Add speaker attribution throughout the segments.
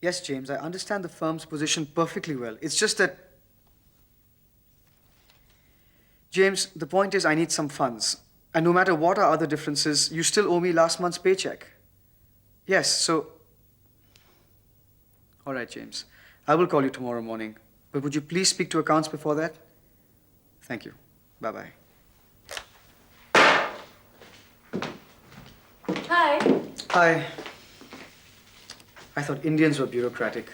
Speaker 1: Yes, James, I understand the firm's position perfectly well. It's just that... James, the point is I need some funds. And no matter what our other differences, you still owe me last month's paycheck. Yes, so... All right, James. I will call you tomorrow morning. But would you please speak to accounts before that? Thank you. Bye-bye.
Speaker 2: Hi.
Speaker 1: Hi. I thought Indians were bureaucratic.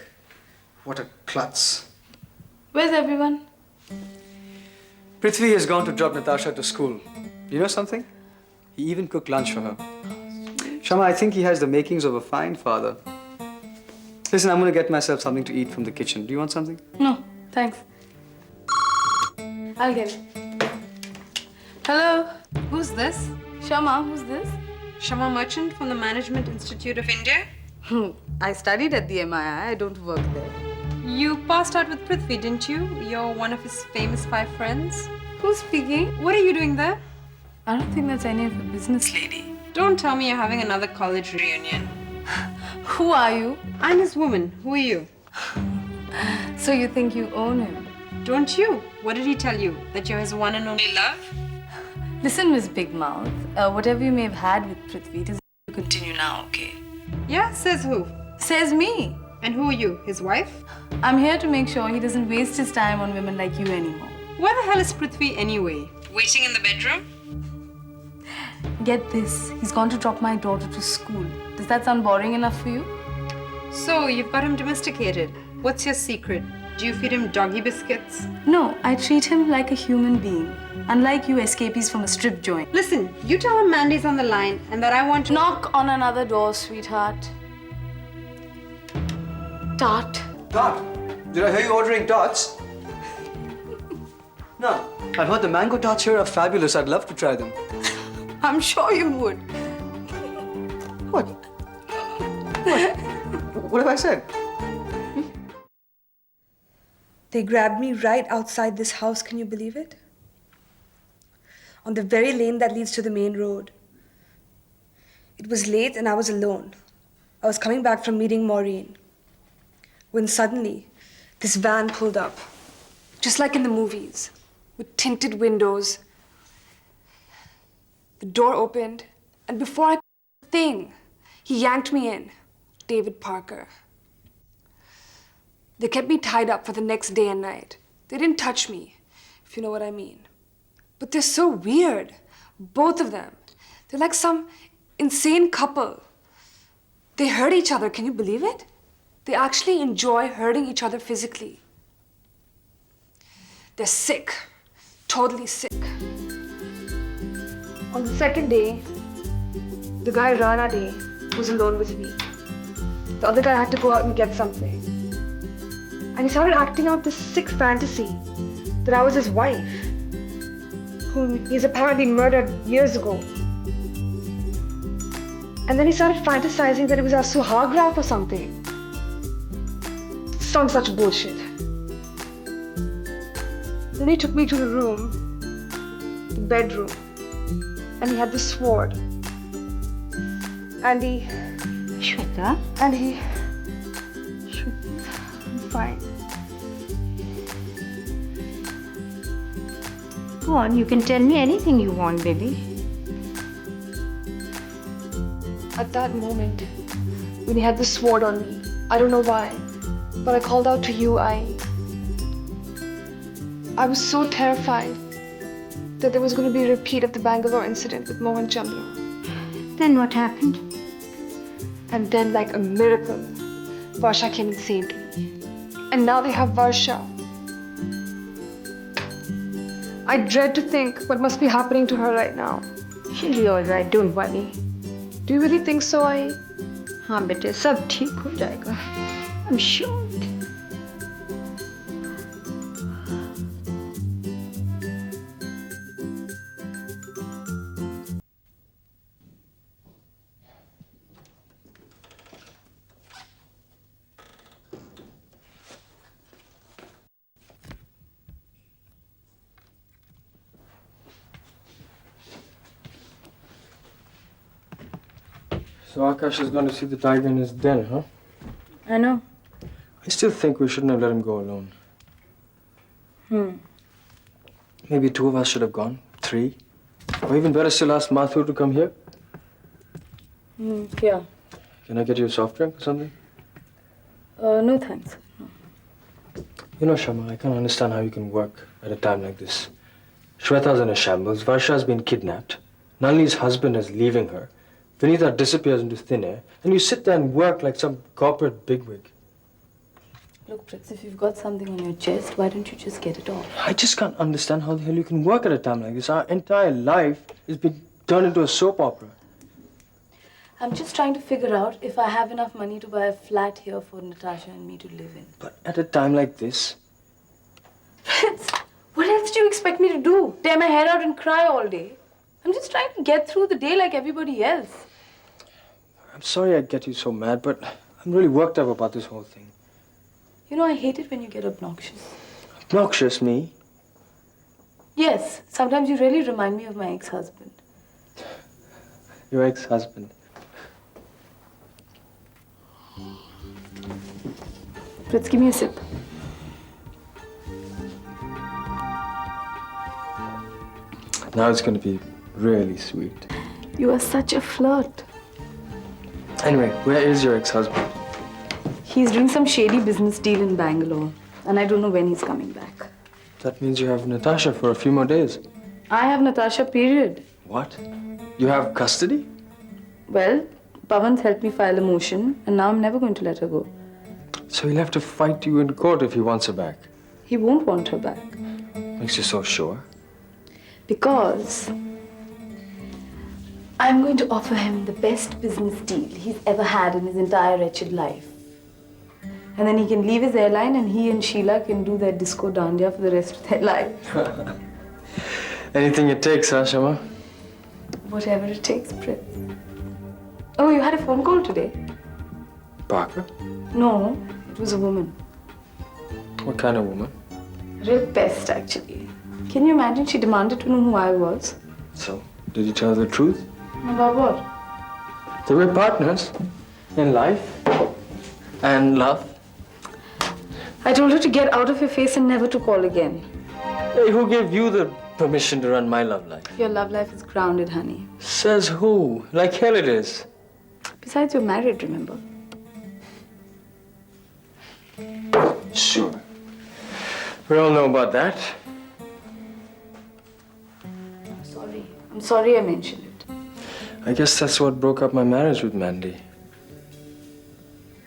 Speaker 1: What a klutz.
Speaker 2: Where's everyone?
Speaker 1: Prithvi has gone to drop Natasha to school. You know something? He even cooked lunch for her. Shama, I think he has the makings of a fine father. Listen, I'm going to get myself something to eat from the kitchen. Do you want something?
Speaker 2: No, thanks. I'll get it. Hello.
Speaker 3: Who's this?
Speaker 2: Shama, who's this?
Speaker 3: Shama Merchant from the Management Institute of India?
Speaker 2: I studied at the MII. I don't work there.
Speaker 3: You passed out with Prithvi, didn't you? You're one of his famous 5 friends.
Speaker 2: Who's speaking?
Speaker 3: What are you doing there?
Speaker 2: I don't think that's any of your business, lady.
Speaker 3: Don't tell me you're having another college reunion.
Speaker 2: Who are you?
Speaker 3: I'm his woman. Who are you?
Speaker 2: So you think you own him?
Speaker 3: Don't you? What did he tell you? That you're his one and only love?
Speaker 2: Listen, Miss Big Mouth. Whatever you may have had with Prithvi, it is to continue now, okay?
Speaker 3: Yeah, says who?
Speaker 2: Says me.
Speaker 3: And who are you? His wife?
Speaker 2: I'm here to make sure he doesn't waste his time on women like you anymore.
Speaker 3: Where the hell is Prithvi anyway? Waiting in the bedroom?
Speaker 2: Get this. He's gone to drop my daughter to school. Does that sound boring enough for you?
Speaker 3: So, you've got him domesticated. What's your secret? Do you feed him doggy biscuits?
Speaker 2: No, I treat him like a human being. Unlike you escapees from a strip joint.
Speaker 3: Listen, you tell him Mandy's on the line and that I want to...
Speaker 2: Knock on another door, sweetheart. Tart.
Speaker 1: Tart? Did I hear you ordering tarts? No. I've heard the mango tarts here are fabulous. I'd love to try them.
Speaker 2: I'm sure you would.
Speaker 1: What? What? What have I said?
Speaker 4: They grabbed me right outside this house, can you believe it? On the very lane that leads to the main road. It was late and I was alone. I was coming back from meeting Maureen. When suddenly, this van pulled up. Just like in the movies, with tinted windows. The door opened, and before I could do a thing, he yanked me in. David Parker. They kept me tied up for the next day and night. They didn't touch me, if you know what I mean. But they're so weird, both of them. They're like some insane couple. They hurt each other, can you believe it? They actually enjoy hurting each other physically. They're sick, totally sick. On the second day, the guy Rana Day was alone with me. The other guy had to go out and get something. And he started acting out this sick fantasy that I was his wife, whom he's apparently murdered years ago. And then he started fantasizing that it was our suhagraf or something. Sounds such bullshit. Then he took me to the room, the bedroom, and he had the sword. And he...
Speaker 5: Shweta?
Speaker 4: And he... I'm fine.
Speaker 5: Go on, you can tell me anything you want, baby.
Speaker 4: At that moment, when he had the sword on me, I don't know why, but I called out to you. I was so terrified that there was going to be a repeat of the Bangalore incident with Mohan Chandra.
Speaker 5: Then what happened?
Speaker 4: And then, like a miracle, Varsha came and saved me. And now they have Varsha. I dread to think what must be happening to her right now.
Speaker 5: She'll be all right, don't worry.
Speaker 4: Do you really think so?
Speaker 5: हाँ बेटे सब ठीक हो जाएगा. I'm sure.
Speaker 6: So Aakash is going to see the tiger in his den, huh?
Speaker 2: I know.
Speaker 6: I still think we shouldn't have let him go alone. Maybe 2 of us should have gone. 3. Or even better still, ask Mouthful to come here.
Speaker 2: Yeah.
Speaker 6: Can I get you a soft drink or something?
Speaker 2: No thanks.
Speaker 6: You know, Shama, I can't understand how you can work at a time like this. Shweta's in a shambles. Varsha's been kidnapped. Nalini's husband is leaving her. Vinita disappears into thin air. And you sit there and work like some corporate bigwig.
Speaker 2: Look, Pritz, if you've got something on your chest, why don't you just get it off?
Speaker 6: I just can't understand how the hell you can work at a time like this. Our entire life is being turned into a soap opera.
Speaker 2: I'm just trying to figure out if I have enough money to buy a flat here for Natasha and me to live in.
Speaker 6: But at a time like this...
Speaker 2: Pritz, what else do you expect me to do? Tear my hair out and cry all day? I'm just trying to get through the day like everybody else.
Speaker 6: I'm sorry I get you so mad, but I'm really worked up about this whole thing.
Speaker 2: You know, I hate it when you get obnoxious.
Speaker 6: Obnoxious, me?
Speaker 2: Yes, sometimes you really remind me of my ex-husband.
Speaker 6: Your ex-husband.
Speaker 2: Pritz, give me a sip.
Speaker 6: Now it's going to be really sweet.
Speaker 2: You are such a flirt.
Speaker 6: Anyway, where is your ex-husband?
Speaker 2: He's doing some shady business deal in Bangalore, and I don't know when he's coming back.
Speaker 6: That means you have Natasha for a few more days.
Speaker 2: I have Natasha, period.
Speaker 6: What? You have custody?
Speaker 2: Well, Pawan's helped me file a motion, and now I'm never going to let her go.
Speaker 6: So he'll have to fight you in court if he wants her back.
Speaker 2: He won't want her back.
Speaker 6: Makes you so sure.
Speaker 2: Because I'm going to offer him the best business deal he's ever had in his entire wretched life. And then he can leave his airline and he and Sheila can do their disco dandiya for the rest of their life.
Speaker 6: Anything it takes, huh, Shama?
Speaker 2: Whatever it takes, Pritz. Oh, you had a phone call today?
Speaker 6: Parker?
Speaker 2: No, it was a woman.
Speaker 6: What kind of woman?
Speaker 2: Real pest, actually. Can you imagine? She demanded to know who I was.
Speaker 6: So, did you tell her the truth?
Speaker 2: About what?
Speaker 6: They were partners in life and love.
Speaker 2: I told her to get out of your face and never to call again.
Speaker 6: Hey, who gave you the permission to run my love life?
Speaker 2: Your love life is grounded, honey.
Speaker 6: Says who? Like hell it is.
Speaker 2: Besides, you're married, remember?
Speaker 6: Sure. We all know about that.
Speaker 2: I'm sorry I mentioned it.
Speaker 6: I guess that's what broke up my marriage with Mandy.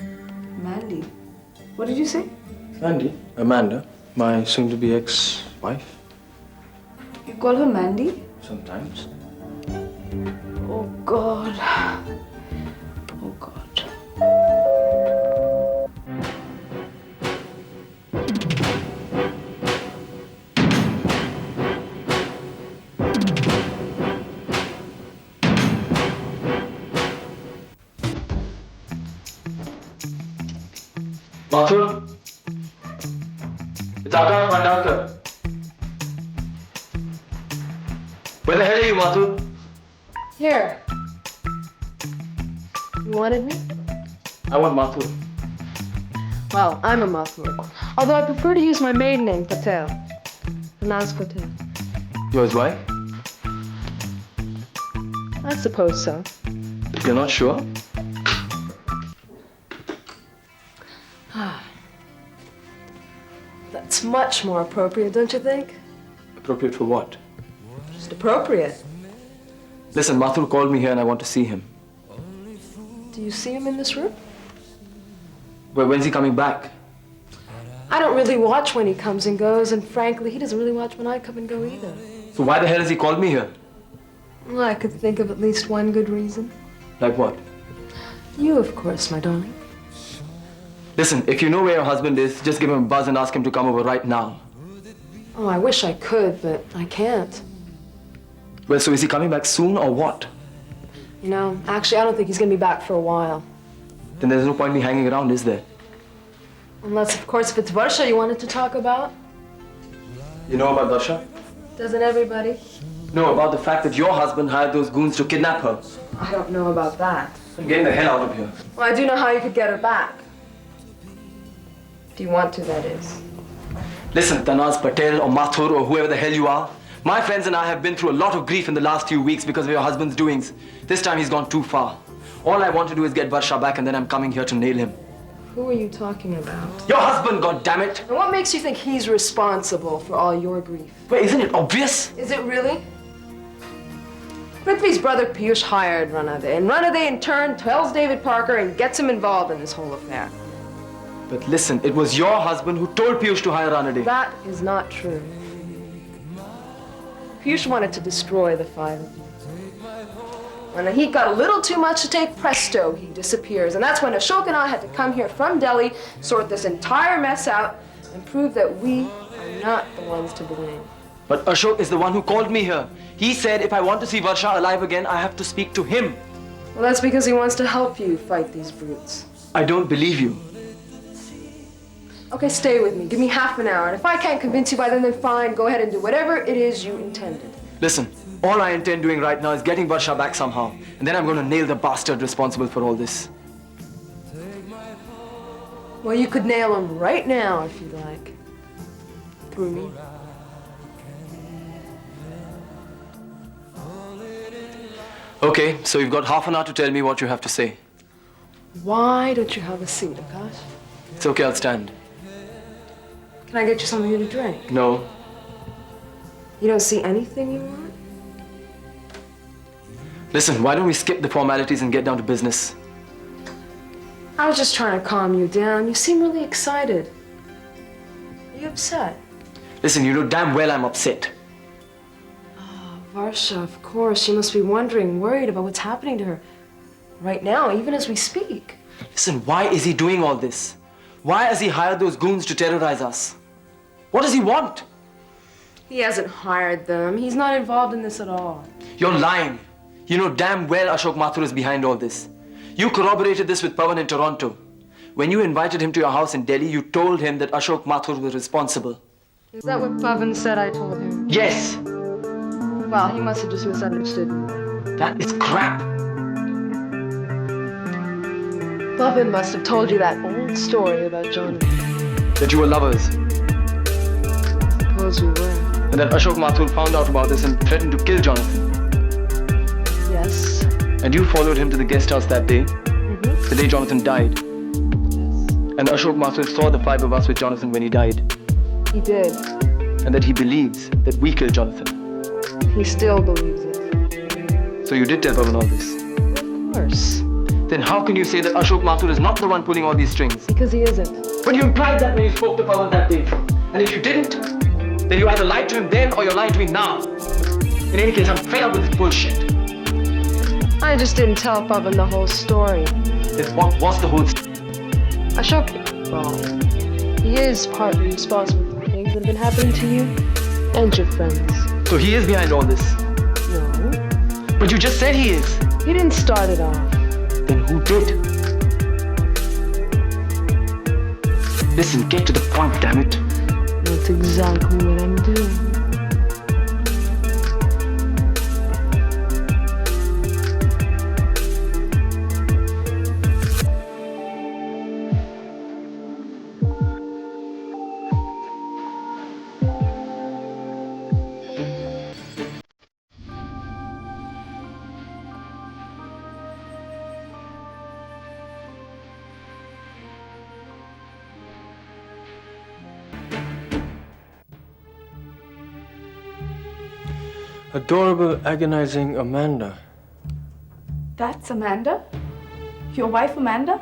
Speaker 2: Mandy? What did you say?
Speaker 6: Mandy? Amanda, my soon-to-be ex-wife.
Speaker 2: You call her Mandy?
Speaker 6: Sometimes.
Speaker 2: Oh, God. Oh, God.
Speaker 6: Mathur? It's Aakash, my doctor. Where the hell are you, Mathur?
Speaker 7: Here. You wanted me?
Speaker 6: I want Mathur.
Speaker 7: Well, I'm a Mouthful. Although I prefer to use my maiden name, Patel. Pronounced Patel.
Speaker 6: You're his wife?
Speaker 7: I suppose so.
Speaker 6: You're not sure?
Speaker 7: That's much more appropriate, don't you think?
Speaker 6: Appropriate for what?
Speaker 7: Just appropriate.
Speaker 6: Listen, Mathur called me here and I want to see him.
Speaker 7: Do you see him in this room?
Speaker 6: Well, when's he coming back?
Speaker 7: I don't really watch when he comes and goes, and frankly, he doesn't really watch when I come and go either.
Speaker 6: So why the hell has he called me here?
Speaker 7: Well, I could think of at least one good reason.
Speaker 6: Like what?
Speaker 7: You, of course, my darling.
Speaker 6: Listen, if you know where your husband is, just give him a buzz and ask him to come over right now.
Speaker 7: Oh, I wish I could, but I can't.
Speaker 6: Well, so is he coming back soon or what?
Speaker 7: You know, actually, I don't think he's gonna be back for a while.
Speaker 6: Then there's no point me hanging around, is there?
Speaker 7: Unless, of course, if it's Varsha you wanted to talk about.
Speaker 6: You know about Darsha?
Speaker 7: Doesn't everybody?
Speaker 6: No, about the fact that your husband hired those goons to kidnap her.
Speaker 7: I don't know about that.
Speaker 6: I'm getting the hell out of here.
Speaker 7: Well, I do know how you could get her back. you want to, that is.
Speaker 6: Listen, Tanaz Patel or Mathur or whoever the hell you are, my friends and I have been through a lot of grief in the last few weeks because of your husband's doings. This time he's gone too far. All I want to do is get Varsha back and then I'm coming here to nail him.
Speaker 7: Who are you talking about?
Speaker 6: Your husband, goddammit!
Speaker 7: And what makes you think he's responsible for all your grief?
Speaker 6: Wait, isn't it obvious?
Speaker 7: Is it really? Prithvi's brother Piyush hired Ranade, and Ranade in turn tells David Parker and gets him involved in this whole affair.
Speaker 6: But listen, it was your husband who told Piyush to hire Ranade.
Speaker 7: That is not true. Piyush wanted to destroy the five of you. When the heat got a little too much to take, presto, he disappears. And that's when Ashok and I had to come here from Delhi, sort this entire mess out, and prove that we are not the ones to blame.
Speaker 6: But Ashok is the one who called me here. He said if I want to see Varsha alive again, I have to speak to him.
Speaker 7: Well, that's because he wants to help you fight these brutes.
Speaker 6: I don't believe you.
Speaker 7: Okay, stay with me. Give me half an hour. And if I can't convince you by then fine. Go ahead and do whatever it is you intended.
Speaker 6: Listen, all I intend doing right now is getting Varsha back somehow. And then I'm going to nail the bastard responsible for all this.
Speaker 7: Well, you could nail him right now if you like. Through me.
Speaker 6: Okay, so you've got half an hour to tell me what you have to say.
Speaker 7: Why don't you have a seat, Aakash?
Speaker 6: It's okay, I'll stand.
Speaker 7: Can I get you something to drink?
Speaker 6: No.
Speaker 7: You don't see anything you want?
Speaker 6: Listen, why don't we skip the formalities and get down to business?
Speaker 7: I was just trying to calm you down. You seem really excited. Are you upset?
Speaker 6: Listen, you know damn well I'm upset.
Speaker 7: Varsha, of course. She must be wondering, worried about what's happening to her. Right now, even as we speak.
Speaker 6: Listen, why is he doing all this? Why has he hired those goons to terrorize us? What does he want?
Speaker 7: He hasn't hired them. He's not involved in this at all.
Speaker 6: You're lying. You know damn well Ashok Mathur is behind all this. You corroborated this with Pawan in Toronto. When you invited him to your house in Delhi, you told him that Ashok Mathur was responsible.
Speaker 7: Is that what Pavan said I told him?
Speaker 6: Yes!
Speaker 7: Well, he must have just misunderstood me.
Speaker 6: That is crap.
Speaker 7: Pavan must have told you that old story about Jonathan.
Speaker 6: That you were lovers.
Speaker 7: Suppose we were.
Speaker 6: And that Ashok Mathur found out about this and threatened to kill Jonathan.
Speaker 7: Yes.
Speaker 6: And you followed him to the guest house that day, the day Jonathan died. And Ashok Mathur saw the five of us with Jonathan when he died.
Speaker 7: He did.
Speaker 6: And that he believes that we killed Jonathan.
Speaker 7: He still believes it.
Speaker 6: So you did tell Pawan all this?
Speaker 7: Of course.
Speaker 6: Then how can you say that Ashok Mathur is not the one pulling all these strings?
Speaker 7: Because he isn't.
Speaker 6: But you implied that when you spoke to Pawan that day. And if you didn't, then you either lied to him then or you're lying to me now. In any case, I'm fed up with this bullshit.
Speaker 7: I just didn't tell Pavan the whole story.
Speaker 6: Then what was the whole story?
Speaker 7: Ashok, well, he is partly responsible for things that have been happening to you and your friends.
Speaker 6: So he is behind all this?
Speaker 7: No.
Speaker 6: But you just said he is.
Speaker 7: He didn't start it off.
Speaker 6: Then who did? Listen, get to the point, damn it.
Speaker 7: That's exactly what I'm doing.
Speaker 6: Adorable, agonizing Amanda.
Speaker 2: That's Amanda? Your wife Amanda?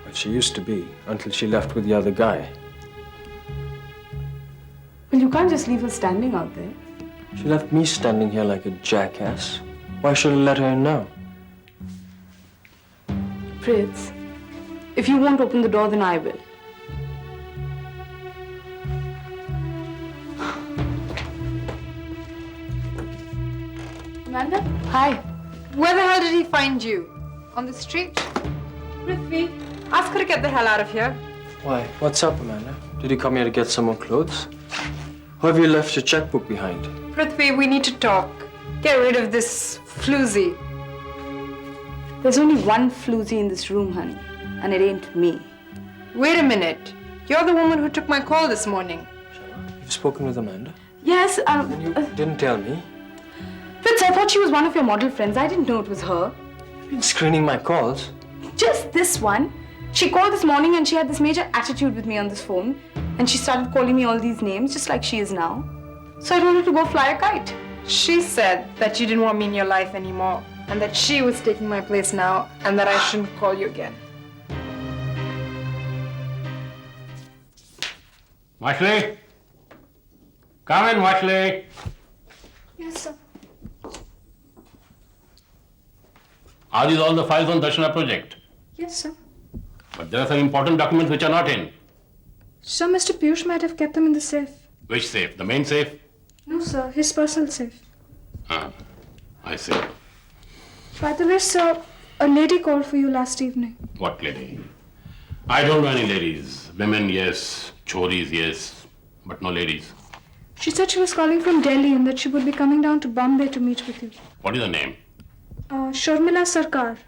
Speaker 6: Well, she used to be, until she left with the other guy.
Speaker 2: Well, you can't just leave her standing out there.
Speaker 6: She left me standing here like a jackass. Why should I let her in now?
Speaker 2: Fritz, if you won't open the door, then I will. Amanda? Hi.
Speaker 3: Where the hell did he find you? On the street? Prithvi, ask her to get the hell out of here.
Speaker 6: Why? What's up, Amanda? Did you come here to get some more clothes? Or have you left your checkbook behind?
Speaker 3: Prithvi, we need to talk. Get rid of this floozy.
Speaker 2: There's only one floozy in this room, honey, and it ain't me.
Speaker 3: Wait a minute. You're the woman who took my call this morning.
Speaker 6: You've spoken with Amanda?
Speaker 2: Yes,
Speaker 6: And you didn't tell me.
Speaker 2: Fritz, I thought she was one of your model friends. I didn't know it was her.
Speaker 6: You've been screening my calls.
Speaker 2: Just this one. She called this morning and she had this major attitude with me on this phone. And she started calling me all these names, just like she is now. So I told her to go fly a kite.
Speaker 3: She said that you didn't want me in your life anymore and that she was taking my place now and that I shouldn't call you again.
Speaker 8: Ashley? Come in, Ashley.
Speaker 2: Yes, sir.
Speaker 8: Are these all the files on Darshana project?
Speaker 2: Yes, sir.
Speaker 8: But there are some important documents which are not in.
Speaker 2: Sir, Mr. Piyush might have kept them in the safe.
Speaker 8: Which safe? The main safe?
Speaker 2: No, sir. His personal safe.
Speaker 8: Ah, I see.
Speaker 2: By the way, sir, a lady called for you last evening.
Speaker 8: What lady? I don't know any ladies. Women, yes. Choris, yes. But no ladies.
Speaker 2: She said she was calling from Delhi and that she would be coming down to Bombay to meet with you.
Speaker 8: What is the name?
Speaker 2: Sharmila Sarkar.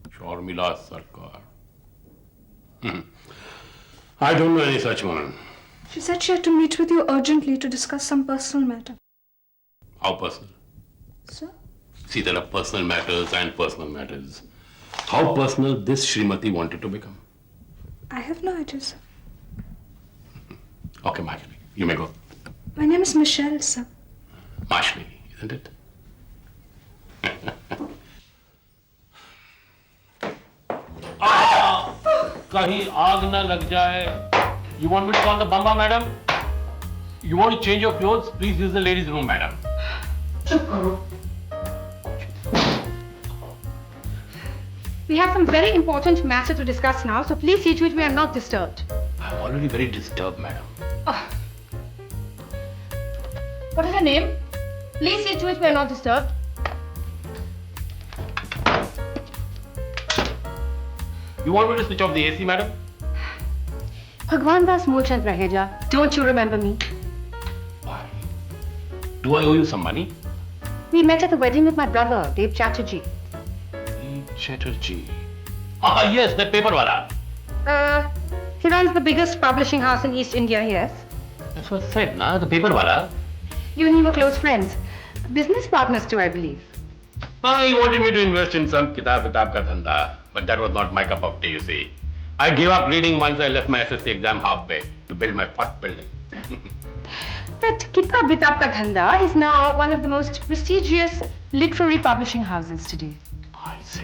Speaker 8: Sharmila Sarkar. I don't know any such woman.
Speaker 2: She said she had to meet with you urgently to discuss some personal matter.
Speaker 8: How personal?
Speaker 2: Sir?
Speaker 8: See, there are personal matters and personal matters. How personal this Srimati wanted to become?
Speaker 2: I have no idea, sir.
Speaker 8: Okay, Ashley, you may go.
Speaker 2: My name is Michelle, sir.
Speaker 8: Ashley, isn't it? कहीं आग न लग जाए. You want me to call the Bamba, madam? You want to change your clothes? Please use the ladies' room, madam.
Speaker 5: We have some very important matter to discuss now, so please see to it we are not disturbed.
Speaker 8: I'm already very disturbed, madam.
Speaker 5: What is your name? Please see to it we are not disturbed.
Speaker 8: You want me to switch off the AC, madam?
Speaker 5: Bhagwan Das Mulchand Raheja, don't you remember me?
Speaker 8: Why? Do I owe you some money?
Speaker 5: We met at the wedding with my brother, Dev Chatterjee.
Speaker 8: Chatterjee. Ah, yes, that paper wala.
Speaker 5: He runs the biggest publishing house in East India, yes.
Speaker 8: That's what I said, na? The paper wala.
Speaker 5: You and he were close friends. Business partners too, I believe.
Speaker 8: He wanted me to invest in some kitab ka dhanda, but that was not my cup of tea, you see. I gave up reading once I left my SSC exam halfway to build my first building.
Speaker 5: But Kitab Vitab Ka Dhanda is now one of the most prestigious literary publishing houses today.
Speaker 8: I see.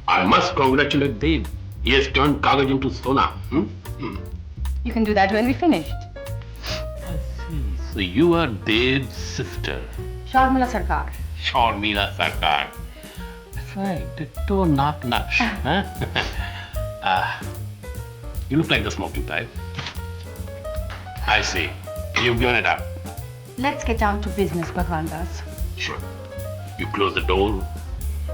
Speaker 8: I must congratulate Dev. He has turned Kagaj into Sona.
Speaker 5: You can do that when we finished.
Speaker 8: I see. So you are Dev's sister.
Speaker 5: Sharmila Sarkar.
Speaker 8: Sharmila Sarkar. That's right. Ditto Nak Nash. You look like the smoking type. I see. You've given it up.
Speaker 5: Let's get down to business, Bhagwan Das.
Speaker 8: Sure. You closed the door.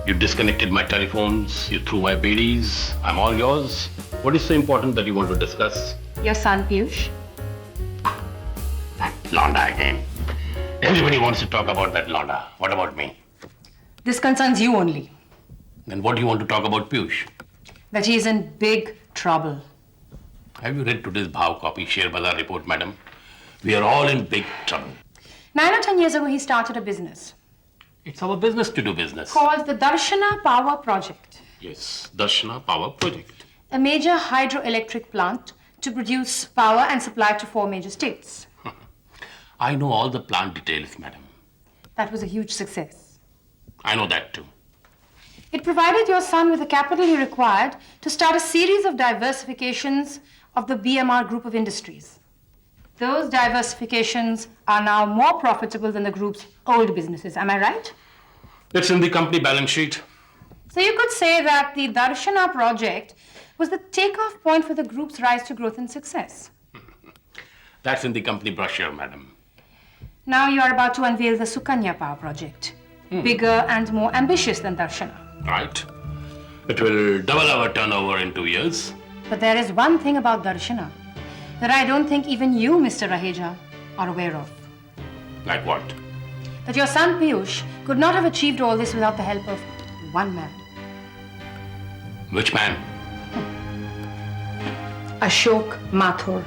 Speaker 8: You disconnected my telephones. You threw my beedies. I'm all yours. What is so important that you want to discuss?
Speaker 5: Your son Piyush.
Speaker 8: That Londa again. Everybody wants to talk about that Londa. What about me?
Speaker 5: This concerns you only.
Speaker 8: Then what do you want to talk about Piyush?
Speaker 5: That he is in big trouble.
Speaker 8: Have you read today's Bhav copy share bazaar report, madam? We are all in big trouble.
Speaker 5: 9 or 10 years ago, he started a business
Speaker 8: It's our business to do business.
Speaker 5: called the Darshana Power Project,
Speaker 8: Yes, Darshana Power Project.
Speaker 5: a major hydroelectric plant to produce power and supply to 4 major states.
Speaker 8: I know all the plant details, madam.
Speaker 5: That was a huge success.
Speaker 8: I know that too.
Speaker 5: It provided your son with the capital he required to start a series of diversifications of the BMR group of industries. Those diversifications are now more profitable than the group's old businesses. Am I right?
Speaker 8: It's in the company balance sheet.
Speaker 5: So you could say that the Darshana project was the takeoff point for the group's rise to growth and success.
Speaker 8: That's in the company brochure, madam.
Speaker 5: Now you are about to unveil the Sukanya Power project, bigger and more ambitious than Darshana.
Speaker 8: Right. It will double our turnover in 2 years.
Speaker 5: But there is one thing about Darshana that I don't think even you, Mr. Raheja, are aware of.
Speaker 8: Like what?
Speaker 5: That your son Piyush could not have achieved all this without the help of one man.
Speaker 8: Which man?
Speaker 5: Ashok Mathur.